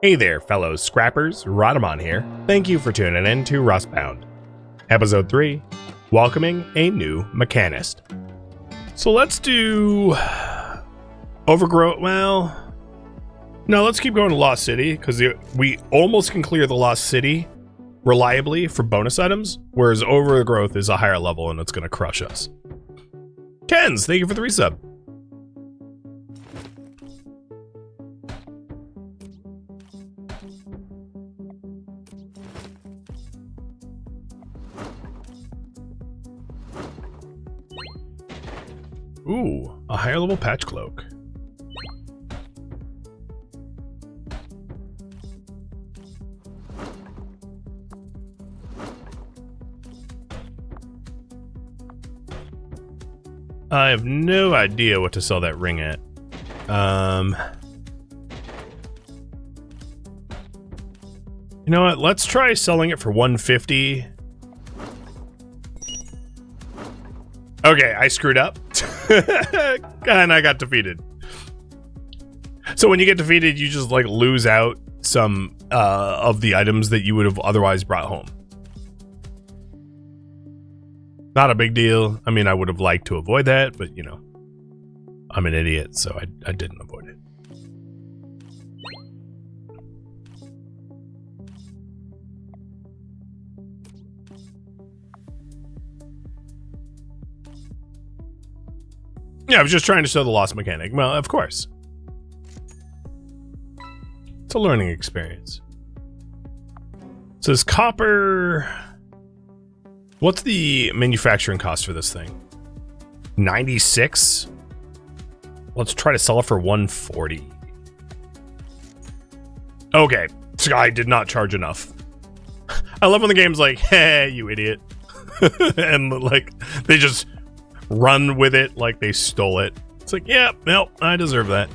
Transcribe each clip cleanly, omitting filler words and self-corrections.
Hey there, fellow scrappers, Rhadamant here. Thank you for tuning in to Rustbound. Episode 3, welcoming a new Mechanist. So let's do overgrowth, well, no, let's keep going to Lost City, because we almost can clear the Lost City reliably for bonus items, whereas overgrowth is a higher level and it's going to crush us. Kens, thank you for the resub. Ooh, a higher level patch cloak. I have no idea what to sell that ring at. You know what? Let's try selling it for 150. Okay, I screwed up. And I got defeated. So when you get defeated, you just like lose out some of the items that you would have otherwise brought home. Not a big deal. I mean, I would have liked to avoid that, but you know, I'm an idiot, so I didn't avoid it. Yeah, I was just trying to show the lost mechanic. Well, of course. It's a learning experience. So this copper... What's the manufacturing cost for this thing? 96? Let's try to sell it for 140. Okay, Sky did not charge enough. I love when the game's like, hey, you idiot. And like, they just run with it like they stole it. It's like, yeah, no, I deserve that.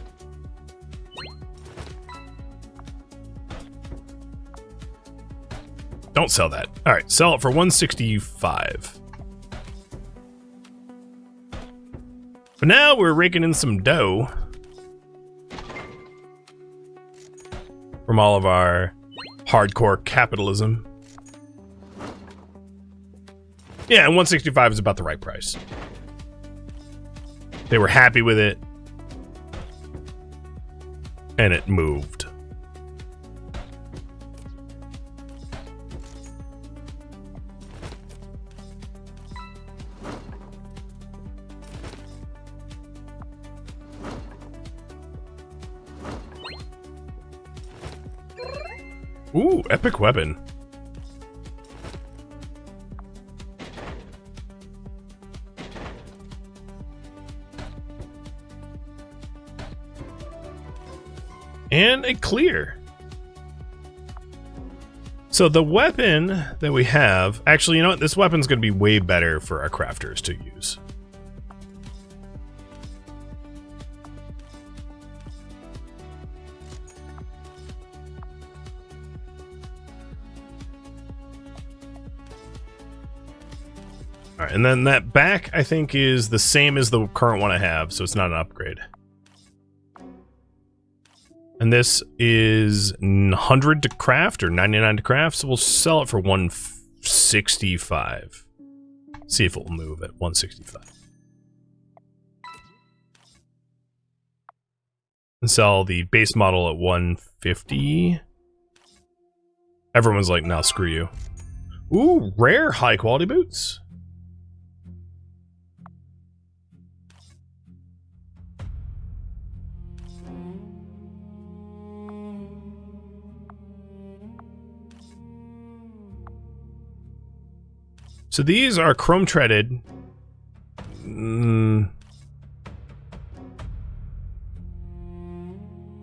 Don't sell that. All right, sell it for 165. But now we're raking in some dough from all of our hardcore capitalism. Yeah, and 165 is about the right price. They were happy with it, and it moved. Ooh, epic weapon. And a clear. So the weapon that we have, actually, you know what? This weapon's going to be way better for our crafters to use. All right, and then that back, I think, is the same as the current one I have, so it's not an upgrade. And this is 100 to craft or 99 to craft, so we'll sell it for 165. See if it will move at 165. And sell the base model at 150. Everyone's like, nah, screw you. Ooh, rare high quality boots. So these are chrome treaded.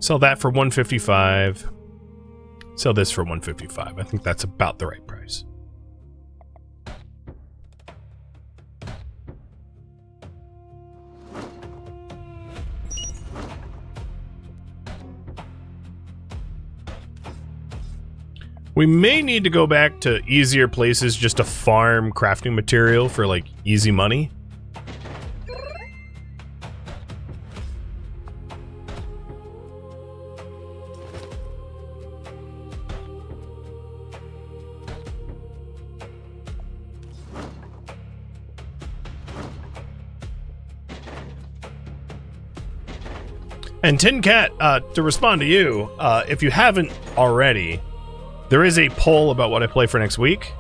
Sell that for 155. Sell this for 155. I think that's about the right price. We may need to go back to easier places just to farm crafting material for like easy money. And Tin Cat, to respond to you, if you haven't already, there is a poll about what I play for next week,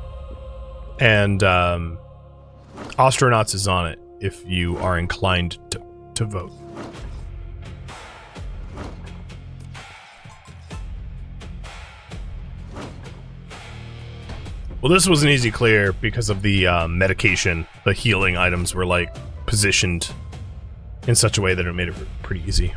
and Astronauts is on it if you are inclined to vote. Well, this was an easy clear because of the medication. The healing items were like positioned in such a way that it made it pretty easy.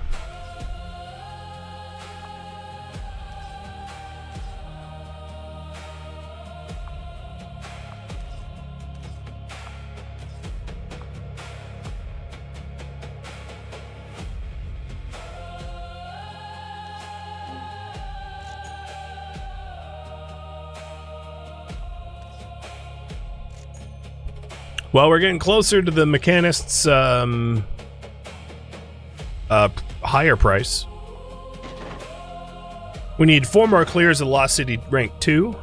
Well, we're getting closer to the Mechanist's higher price. We need 4 more clears of Lost City rank 2.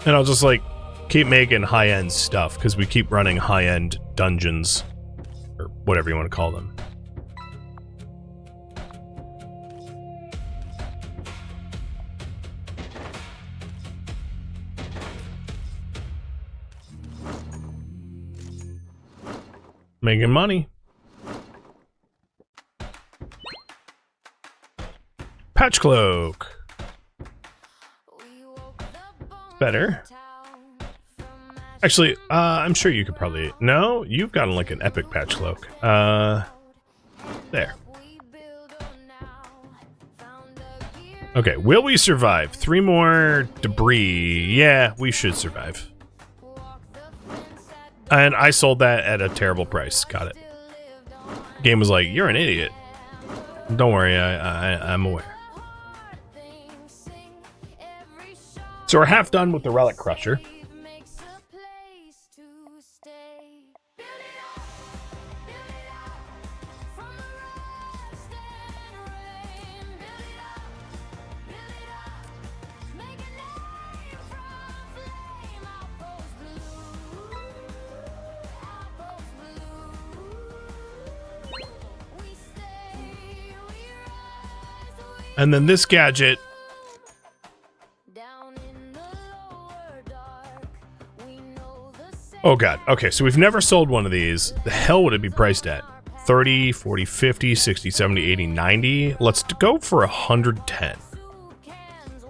And I'll just like keep making high-end stuff because we keep running high-end dungeons. Or whatever you want to call them. Making money. Patch Cloak. Better. Actually, I'm sure you could probably... No, you've gotten like an epic patch cloak. There. Okay, will we survive? 3 more debris. Yeah, we should survive. And I sold that at a terrible price. Got it. Game was like, you're an idiot. Don't worry, I'm aware. So we're half done with the Relic Crusher. And then this gadget. Oh god. Okay, so we've never sold one of these. The hell would it be priced at? 30, 40, 50, 60, 70, 80, 90. Let's go for 110.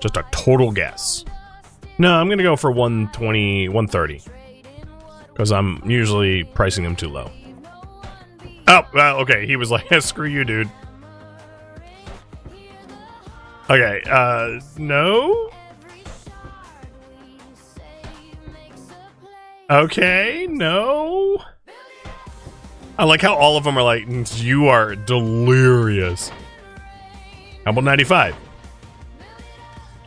Just a total guess. No, I'm gonna go for 120, 130. Because I'm usually pricing them too low. Oh, okay. He was like, screw you, dude. Okay, no? Okay, no? I like how all of them are like, you are delirious. How about 95?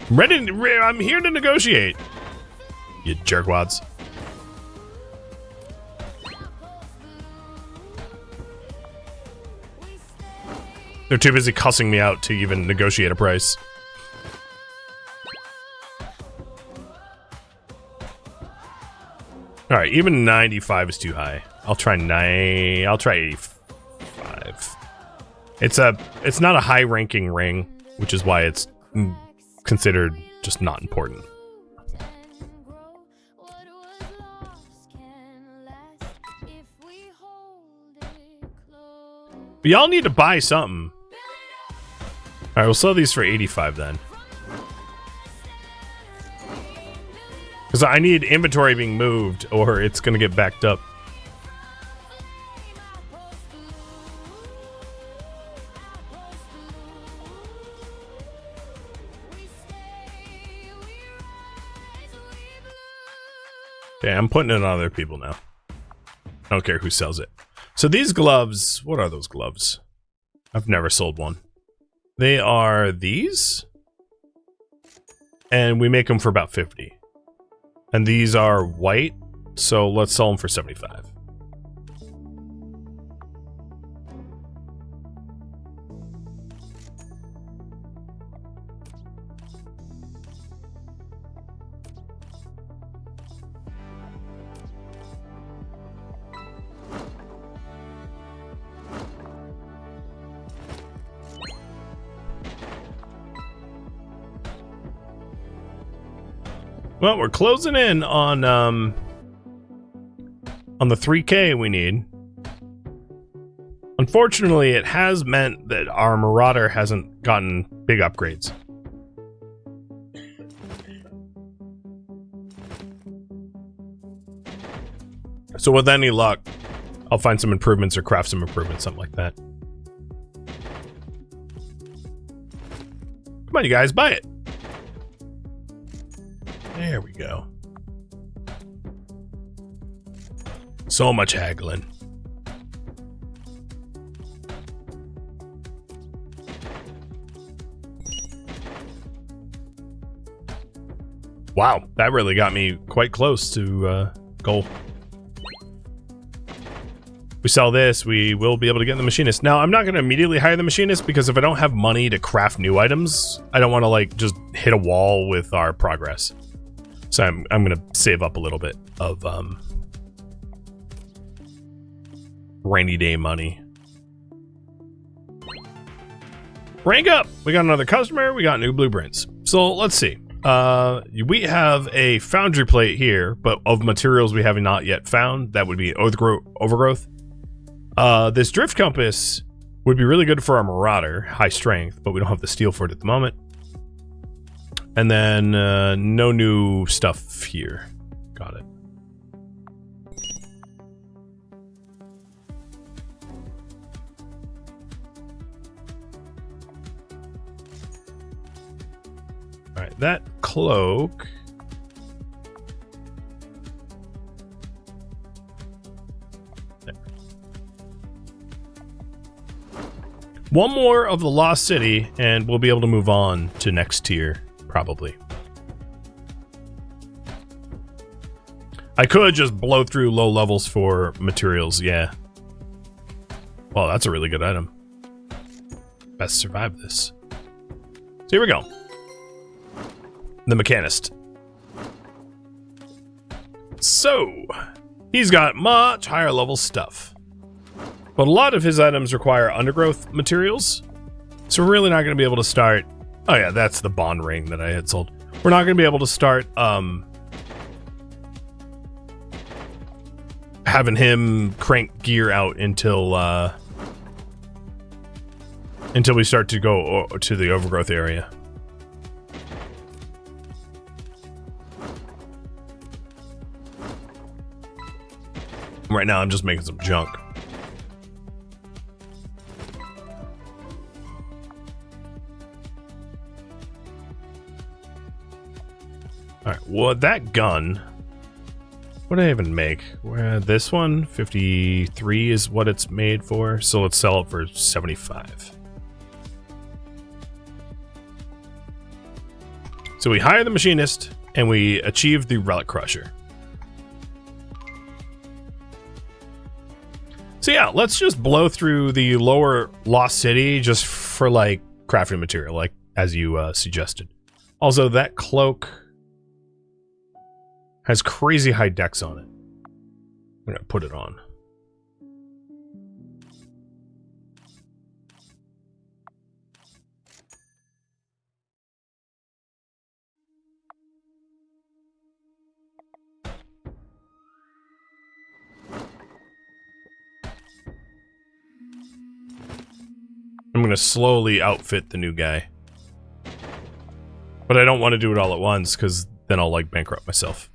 I'm here to negotiate. You jerkwads. They're too busy cussing me out to even negotiate a price. All right, even 95 is too high. I'll try 85. It's not a high-ranking ring, which is why it's considered just not important. But y'all need to buy something. Alright, we'll sell these for 85 then. Because I need inventory being moved or it's going to get backed up. Okay, I'm putting it on other people now. I don't care who sells it. So these gloves, what are those gloves? I've never sold one. They are these. And we make them for about 50. And these are white, so let's sell them for 75. Well, we're closing in on the 3K we need. Unfortunately, it has meant that our Marauder hasn't gotten big upgrades. So with any luck, I'll find some improvements or craft some improvements, something like that. Come on, you guys, buy it. There we go. So much haggling. Wow, that really got me quite close to goal. We sell this, we will be able to get the Machinist. Now, I'm not going to immediately hire the Machinist because if I don't have money to craft new items, I don't want to like just hit a wall with our progress. So I'm going to save up a little bit of rainy day money. Rank up! We got another customer, we got new blueprints. So let's see. We have a foundry plate here, but of materials we have not yet found. That would be overgrowth. This drift compass would be really good for our Marauder, high strength, but we don't have the steel for it at the moment. And then no new stuff here. Got it. All right, that cloak. There. One more of the Lost City, and we'll be able to move on to next tier, probably. I could just blow through low levels for materials, yeah. Well, that's a really good item. Best survive this. So here we go. The Mechanist. So, he's got much higher level stuff. But a lot of his items require undergrowth materials. So we're really not going to be able to start... Oh yeah, that's the bond ring that I had sold. We're not going to be able to start having him crank gear out until we start to go to the overgrowth area. Right now, I'm just making some junk. Alright, well, that gun... What did I even make? This one, 53 is what it's made for, so let's sell it for 75. So we hire the Machinist, and we achieve the Relic Crusher. So yeah, let's just blow through the lower Lost City just for like crafting material, like as you suggested. Also, that cloak has crazy high dex on it. I'm gonna put it on. I'm gonna slowly outfit the new guy. But I don't want to do it all at once, because then I'll, like, bankrupt myself.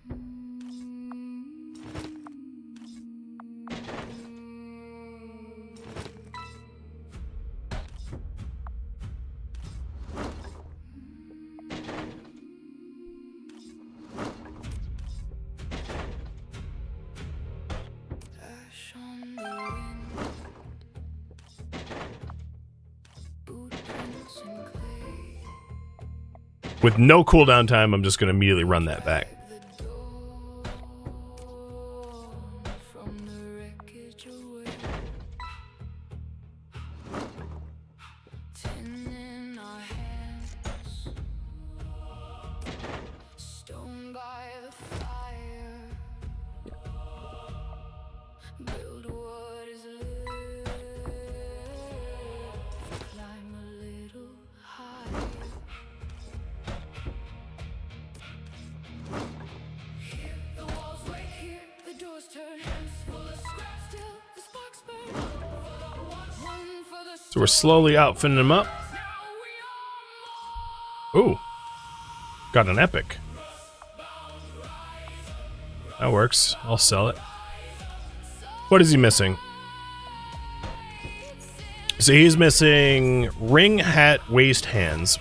With no cooldown time, I'm just going to immediately run that back. So we're slowly outfitting him up. Ooh. Got an epic. That works. I'll sell it. What is he missing? So he's missing ring, hat, waist, hands.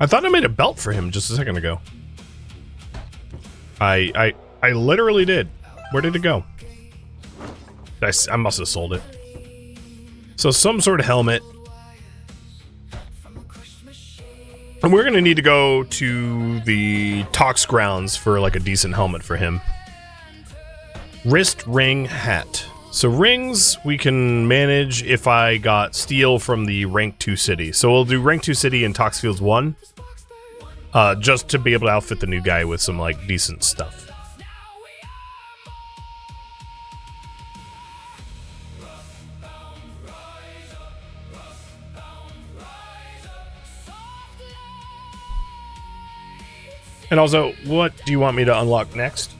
I thought I made a belt for him just a second ago. I literally did. Where did it go? I must have sold it. So some sort of helmet. And we're gonna need to go to the Tox grounds for like a decent helmet for him. Wrist, ring, hat. So rings we can manage if I got steel from the rank 2 city. So we'll do rank 2 city in Tox Fields 1. Just to be able to outfit the new guy with some like decent stuff. And also, what do you want me to unlock next?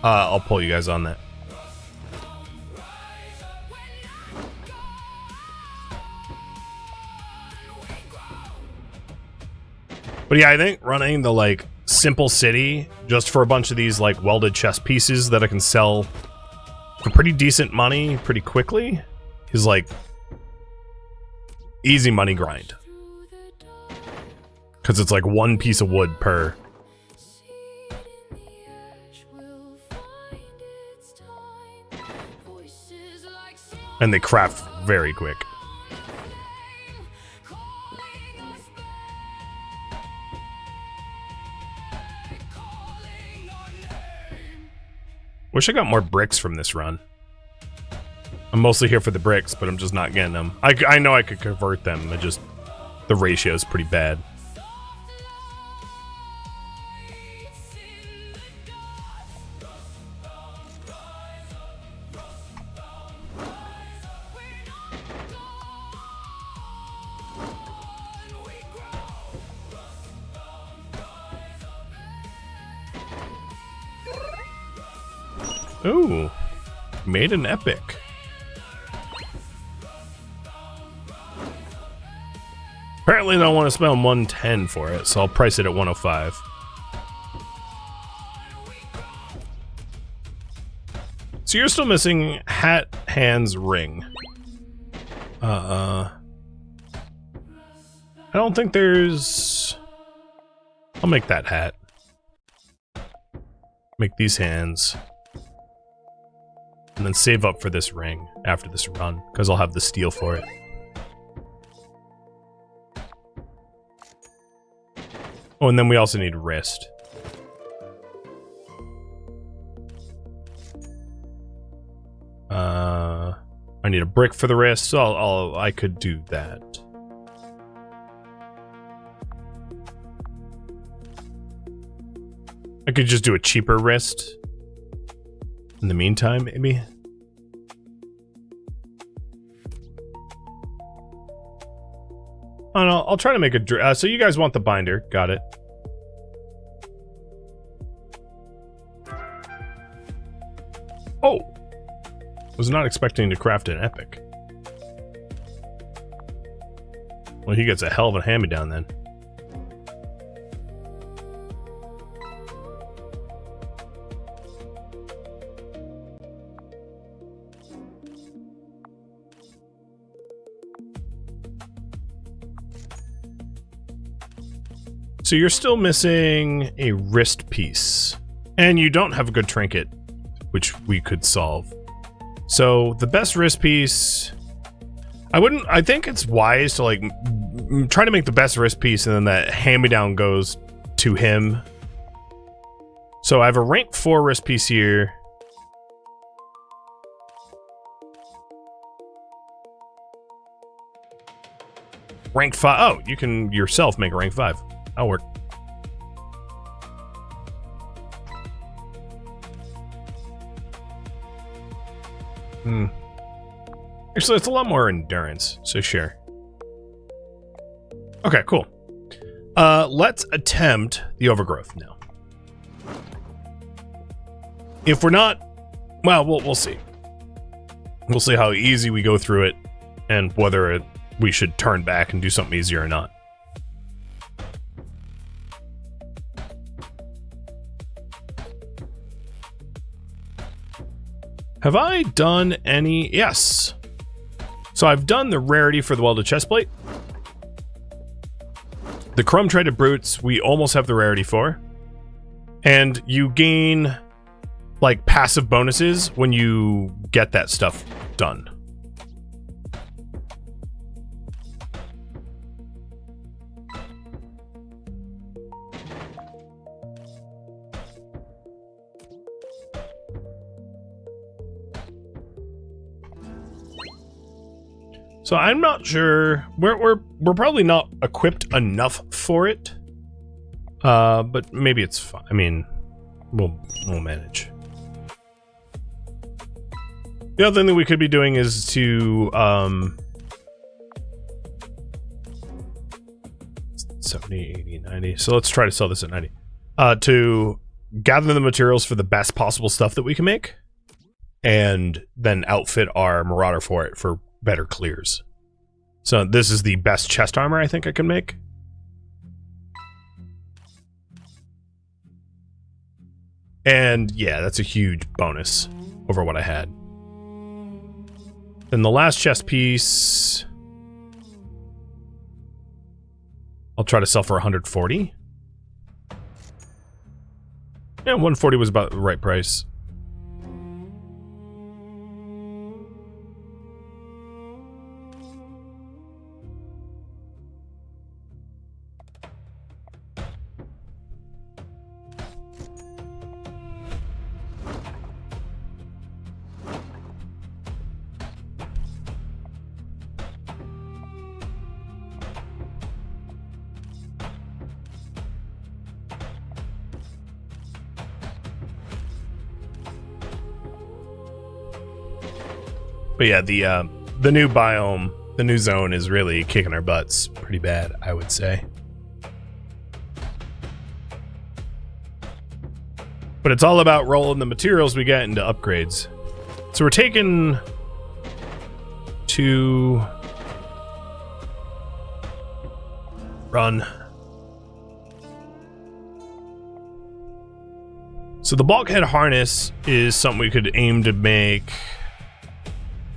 I'll pull you guys on that. But yeah, I think running the like simple city just for a bunch of these like welded chest pieces that I can sell for pretty decent money pretty quickly is like easy money grind. Because it's like one piece of wood per. And they craft very quick. Wish I got more bricks from this run. I'm mostly here for the bricks, but I'm just not getting them. I know I could convert them, but just the ratio is pretty bad. Ooh, made an epic. Apparently I don't want to spend 110 for it, so I'll price it at 105. So you're still missing hat, hands, ring. I don't think there's... I'll make that hat. Make these hands. And then save up for this ring after this run, because I'll have the steel for it. Oh, and then we also need wrist. I need a brick for the wrist, so I could do that. I could just do a cheaper wrist. In the meantime, maybe? Oh no, I'll try to make a... so you guys want the binder. Got it. Oh! Was not expecting to craft an epic. Well, he gets a hell of a hand-me-down then. So you're still missing a wrist piece. And you don't have a good trinket, which we could solve. So the best wrist piece... I think it's wise to like try to make the best wrist piece and then that hand-me-down goes to him. So I have a rank 4 wrist piece here. Rank 5. Oh, you can yourself make a rank 5. That'll work. Actually, it's a lot more endurance, so sure. Okay, cool. Let's attempt the overgrowth now. If we're not, well, we'll see. We'll see how easy we go through it and whether we should turn back and do something easier or not. Have I done any? Yes. So I've done the rarity for the welded chestplate. The chrome traded brutes, we almost have the rarity for. And you gain like passive bonuses when you get that stuff done. So I'm not sure. We're probably not equipped enough for it. But maybe it's fine. I mean, we'll manage. The other thing that we could be doing is to 70, 80, 90. So let's try to sell this at 90. To gather the materials for the best possible stuff that we can make, and then outfit our Marauder for it for better clears. So this is the best chest armor I think I can make. And yeah, that's a huge bonus over what I had. Then the last chest piece, I'll try to sell for 140. Yeah, 140 was about the right price. But yeah, the new biome, the new zone is really kicking our butts pretty bad, I would say. But it's all about rolling the materials we get into upgrades. So we're taking to run. So the bulkhead harness is something we could aim to make.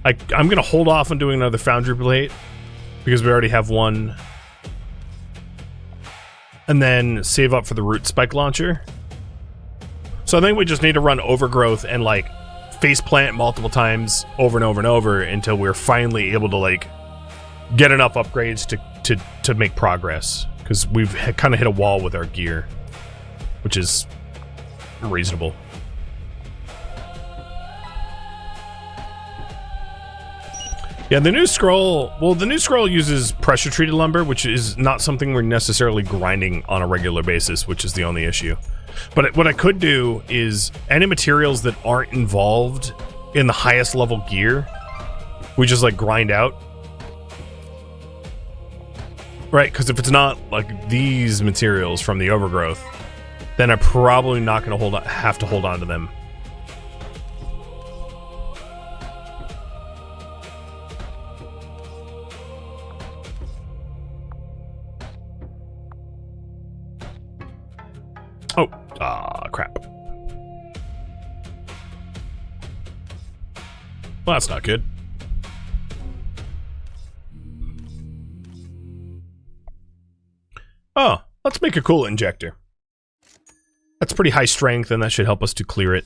I'm going to hold off on doing another foundry plate because we already have one. And then save up for the root spike launcher. So I think we just need to run overgrowth and like face plant multiple times over and over and over until we're finally able to like get enough upgrades to make progress. Because we've kind of hit a wall with our gear, which is reasonable. Yeah, the new scroll, well, the new scroll uses pressure treated lumber, which is not something we're necessarily grinding on a regular basis, which is the only issue. But what I could do is any materials that aren't involved in the highest level gear, we just like grind out. Right, because if it's not like these materials from the overgrowth, then I'm probably not going to have to hold on to them. Oh, crap. Well, that's not good. Oh, let's make a cool injector. That's pretty high strength, and that should help us to clear it.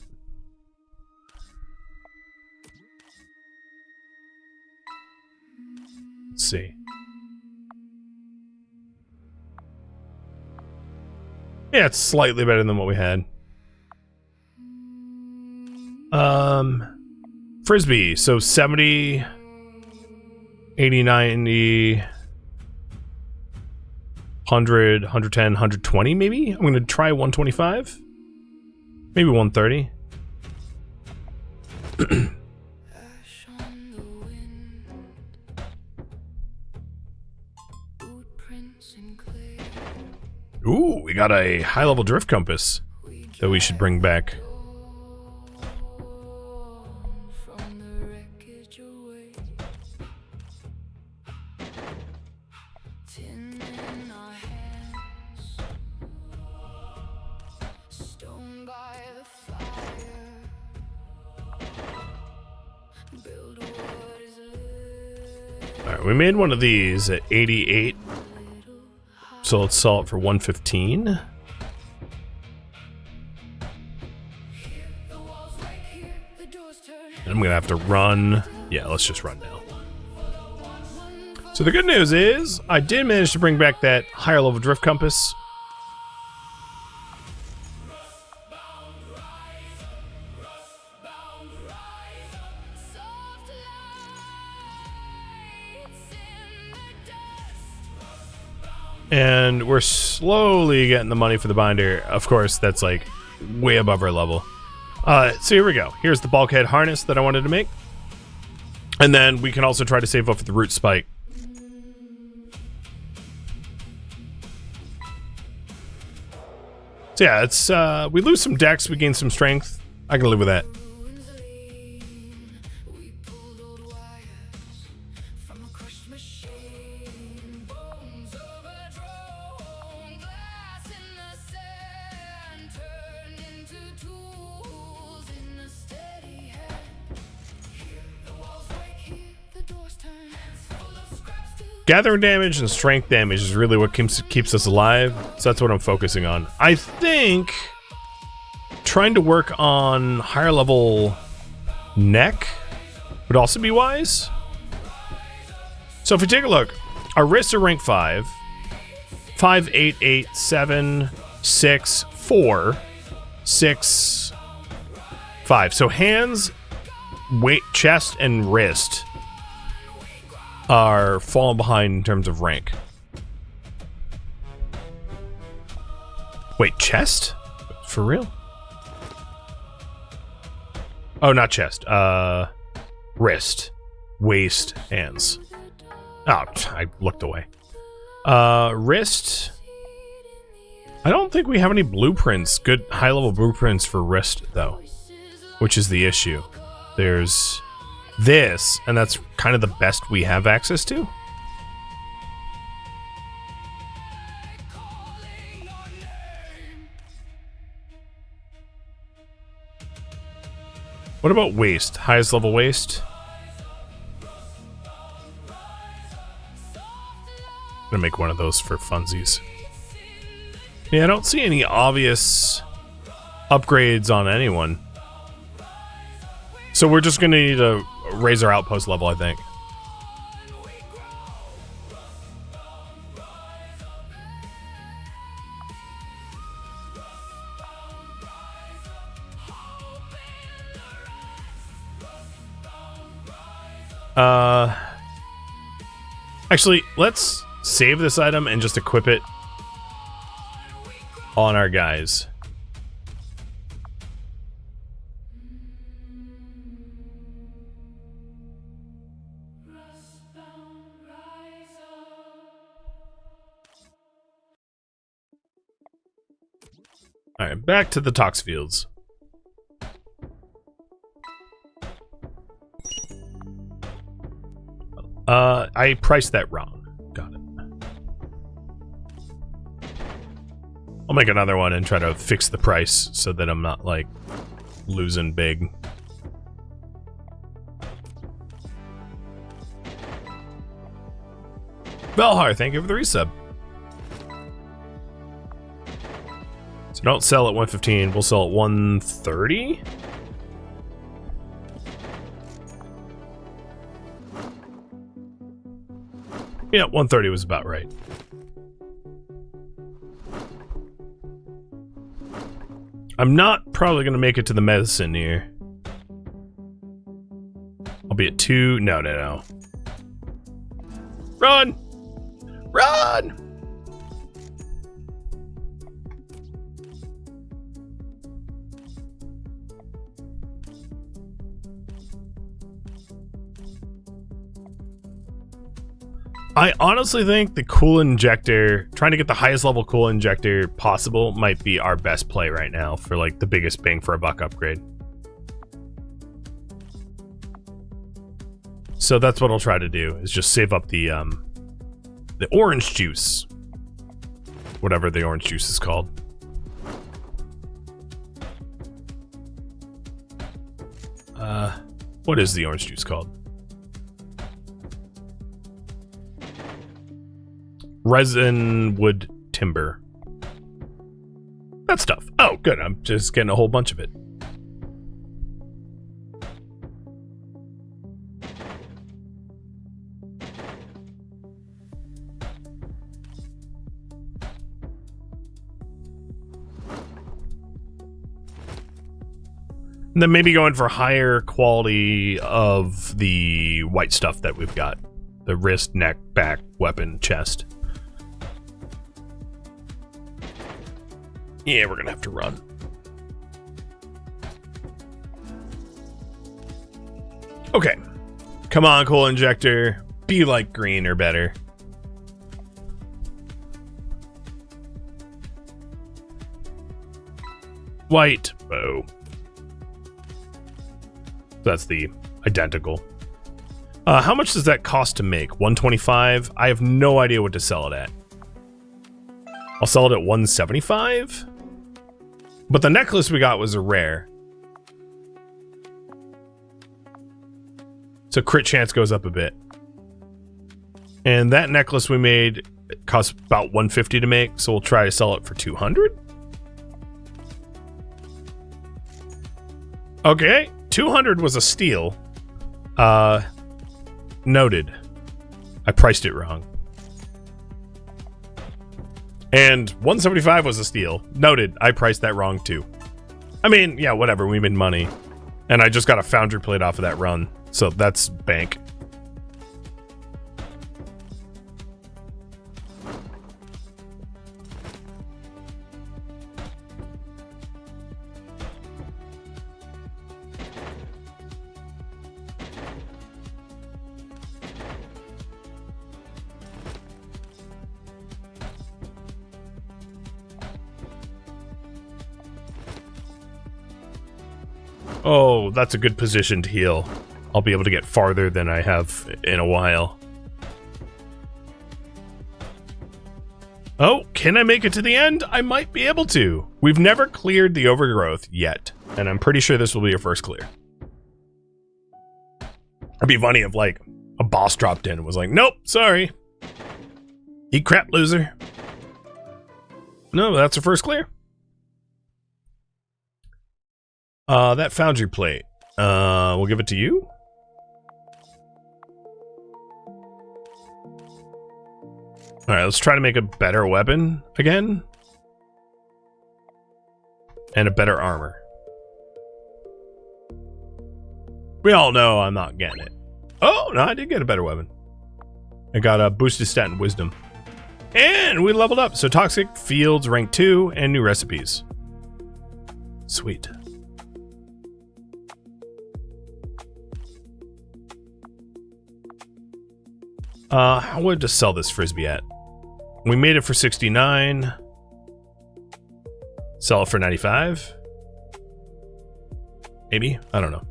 Let's see. Yeah, it's slightly better than what we had. Frisbee, so 70, 80, 90, 100, 110, 120 maybe? I'm gonna try 125? Maybe 130. Ooh, we got a high-level drift compass that we should bring back. Alright, we made one of these at 88. So let's sell it for 115. And I'm gonna have to run. Yeah, let's just run now. So the good news is, I did manage to bring back that higher level drift compass. And we're slowly getting the money for the binder. Of course, that's like way above our level. So here we go. Here's the bulkhead harness that I wanted to make. And then we can also try to save up for the root spike. So yeah, it's we lose some dex, we gain some strength. I can live with that. Gathering damage and strength damage is really what keeps us alive, so that's what I'm focusing on. I think trying to work on higher level neck would also be wise. So if we take a look, our wrists are rank 5. 5, 8, 8, 7, 6, 4, 6, 5. So hands, weight, chest, and wrist are falling behind in terms of rank. Wait, chest? For real? Oh, not chest. Wrist, waist, hands. Oh, I looked away. Wrist. I don't think we have any blueprints, good high-level blueprints for wrist, though, which is the issue. There's this, and that's kind of the best we have access to. What about waist? Highest level waist? I'm gonna make one of those for funsies. Yeah, I don't see any obvious upgrades on anyone. So we're just gonna need to raise our outpost level, I think. Actually, let's save this item and just equip it on our guys. Alright, back to the Tox Fields. I priced that wrong. Got it. I'll make another one and try to fix the price so that I'm not, like, losing big. Belhar, thank you for the resub. So don't sell at 115, we'll sell at 130? Yeah, 130 was about right. I'm not probably going to make it to the medicine here. I'll be at 2. No, no, no. Run! Run! I honestly think the cool injector, trying to get the highest level cool injector possible, might be our best play right now for like the biggest bang for a buck upgrade. So that's what I'll try to do, is just save up the orange juice. Whatever the orange juice is called. What is the orange juice called? Resin wood timber. That stuff. Oh, good. I'm just getting a whole bunch of it. And then maybe going for higher quality of the white stuff that we've got. The wrist, neck, back, weapon, chest. Yeah, we're gonna have to run. Okay. Come on, coal injector. Be like green or better. White. Oh. That's the identical. How much does that cost to make? 125? I have no idea what to sell it at. I'll sell it at 175? But the necklace we got was a rare. So crit chance goes up a bit. And that necklace we made cost about 150 to make, so we'll try to sell it for 200? Okay, 200 was a steal. Noted. I priced it wrong. And 175 was a steal. Noted. I priced that wrong too. I mean, yeah, whatever. We made money. And I just got a foundry plate off of that run. So that's bank. Oh, that's a good position to heal. I'll be able to get farther than I have in a while. Oh, can I make it to the end? I might be able to. We've never cleared the overgrowth yet, and I'm pretty sure this will be your first clear. It'd be funny if, like, a boss dropped in and was like, nope, sorry. Eat crap, loser. No, that's a first clear. That foundry plate. We'll give it to you. Alright, let's try to make a better weapon again. And a better armor. We all know I'm not getting it. Oh, no, I did get a better weapon. I got a boosted stat and wisdom. And we leveled up. So toxic fields rank 2 and new recipes. Sweet. How would to sell this frisbee at? We made it for 69. Sell it for 95. Maybe? I don't know.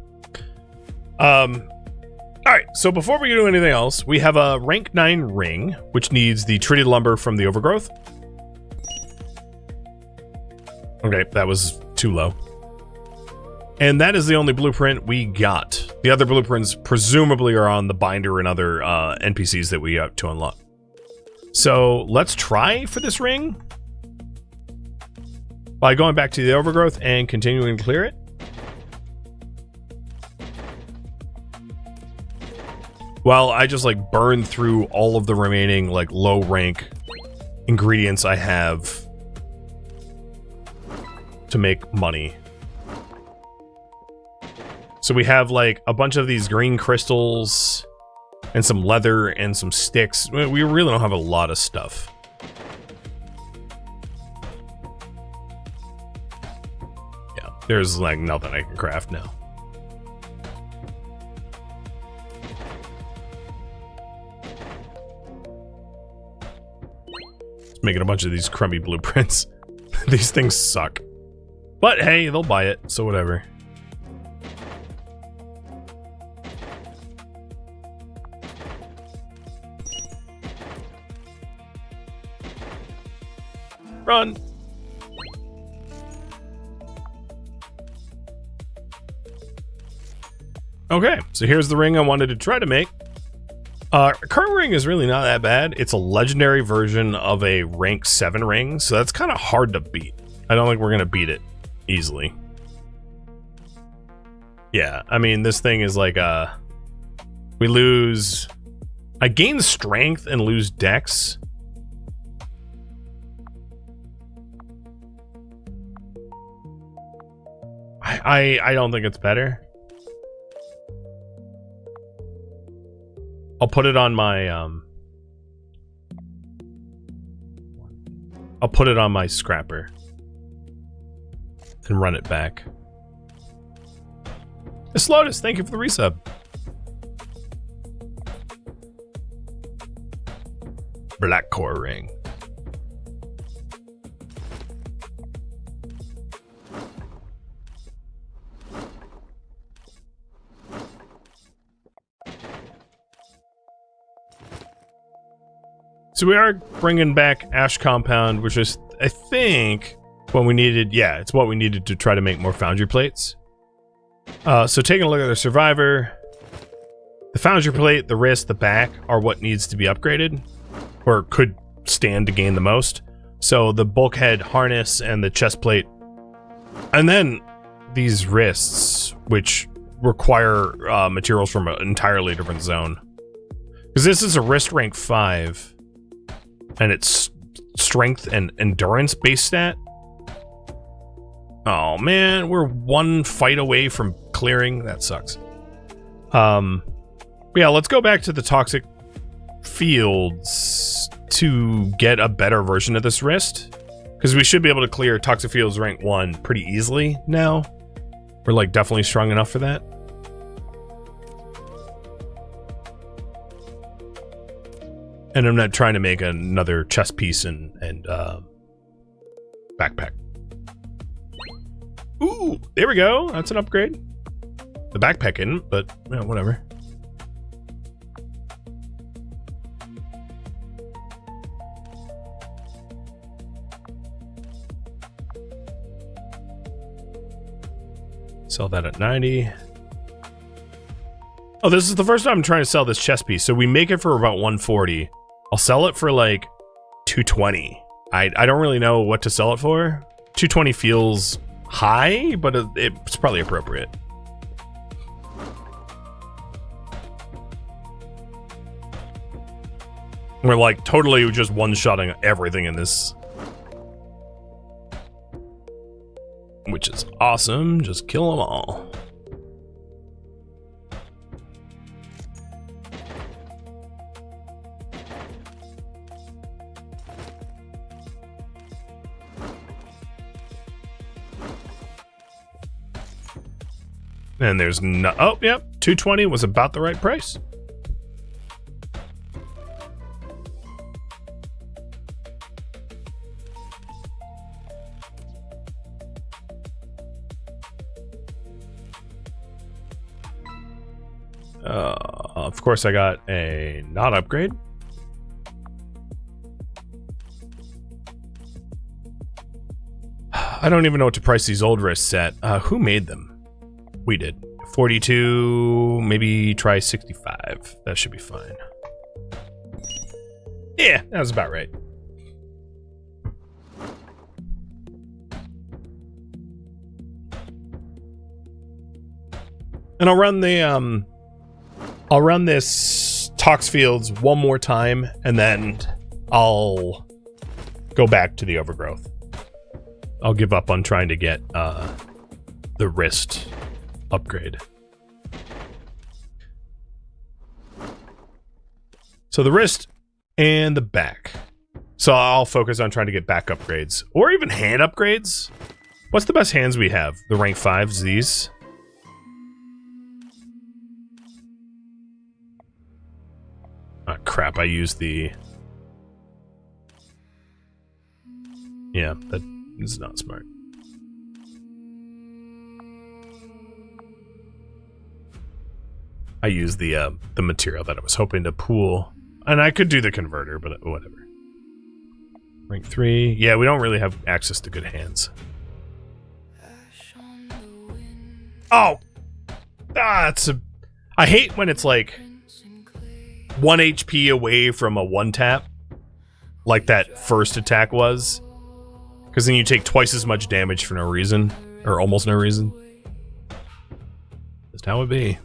Alright, so before we do anything else, we have a rank 9 ring, which needs the treated lumber from the overgrowth. Okay, that was too low. And that is the only blueprint we got. The other blueprints presumably are on the binder and other NPCs that we have to unlock. So let's try for this ring by going back to the overgrowth and continuing to clear it. Well, I just like burn through all of the remaining like low rank ingredients I have to make money. So we have like a bunch of these green crystals and some leather and some sticks. We really don't have a lot of stuff. Yeah, there's like nothing I can craft now. Making a bunch of these crummy blueprints. These things suck. But hey, they'll buy it, so whatever. Run! Okay, so here's the ring I wanted to try to make. Current ring is really not that bad. It's a legendary version of a rank 7 ring, so that's kind of hard to beat. I don't think we're going to beat it easily. Yeah, I mean, this thing is like, we lose... I gain strength and lose dex. I don't think it's better. I'll put it on my I'll put it on my scrapper and run it back. Slotus, thank you for the resub. Black core ring. So we are bringing back Ash Compound, which is, I think, what we needed. Yeah, it's what we needed to try to make more foundry plates. So taking a look at the Survivor, the foundry plate, the wrist, the back are what needs to be upgraded, or could stand to gain the most. So the bulkhead harness and the chest plate, and then these wrists, which require materials from an entirely different zone. Because this is a wrist rank 5. And it's strength and endurance based stat. Oh man, we're one fight away from clearing. That sucks. Yeah, let's go back to the toxic fields to get a better version of this wrist. Because we should be able to clear toxic fields rank 1 pretty easily now. We're like definitely strong enough for that. And I'm not trying to make another chest piece and backpack. Ooh, there we go. That's an upgrade. The backpack isn't, but yeah, whatever. Sell that at 90. Oh, this is the first time I'm trying to sell this chest piece. So we make it for about 140. I'll sell it for like 220. I don't really know what to sell it for. 220 feels high, but it's probably appropriate. We're like totally just one-shotting everything in this. Which is awesome. Just kill them all. And there's no... Oh, yep. 220 was about the right price. Of course, I got a not upgrade. I don't even know what to price these old wrists at. Who made them? We did. 42, maybe try 65. That should be fine. Yeah, that was about right. And I'll run the I'll run this Tox Fields one more time, and then I'll go back to the overgrowth. I'll give up on trying to get the wrist upgrade. So the wrist and the back. So I'll focus on trying to get back upgrades, or even hand upgrades. What's the best hands we have? The rank 5s, these. Oh, crap, I used the... Yeah, that is not smart. I used the material that I was hoping to pool, and I could do the converter, but whatever. Rank 3. Yeah, we don't really have access to good hands. Oh! That's a... I hate when it's like 1 HP away from a 1-tap, like that first attack was, because then you take twice as much damage for no reason, or almost no reason. Just how it be.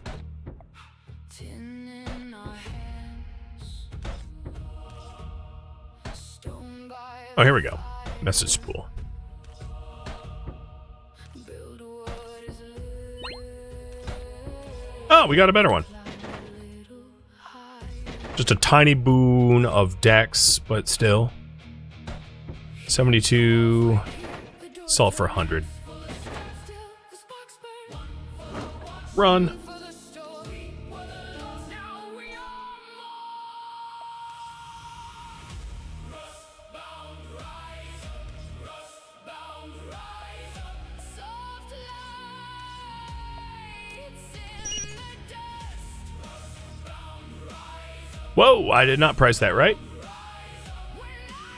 Oh, here we go. Message spool. Oh, we got a better one. Just a tiny boon of dex, but still. 72. Sell for 100. Run. Whoa, I did not price that right.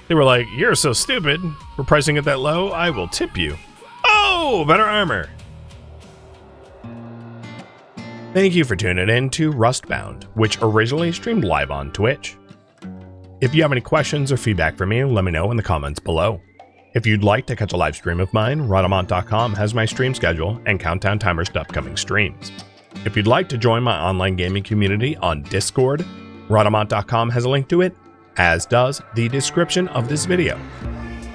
They were like, you're so stupid. We're pricing it that low. I will tip you. Oh, better armor. Thank you for tuning in to Rustbound, which originally streamed live on Twitch. If you have any questions or feedback for me, let me know in the comments below. If you'd like to catch a live stream of mine, Rhadamant.com has my stream schedule and countdown timers to upcoming streams. If you'd like to join my online gaming community on Discord, Rhadamant.com has a link to it, as does the description of this video.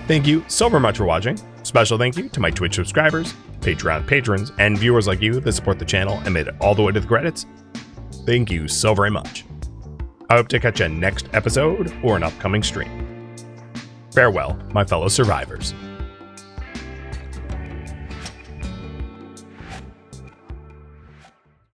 Thank you so very much for watching. Special thank you to my Twitch subscribers, Patreon patrons, and viewers like you that support the channel and made it all the way to the credits. Thank you so very much. I hope to catch you next episode or an upcoming stream. Farewell, my fellow survivors.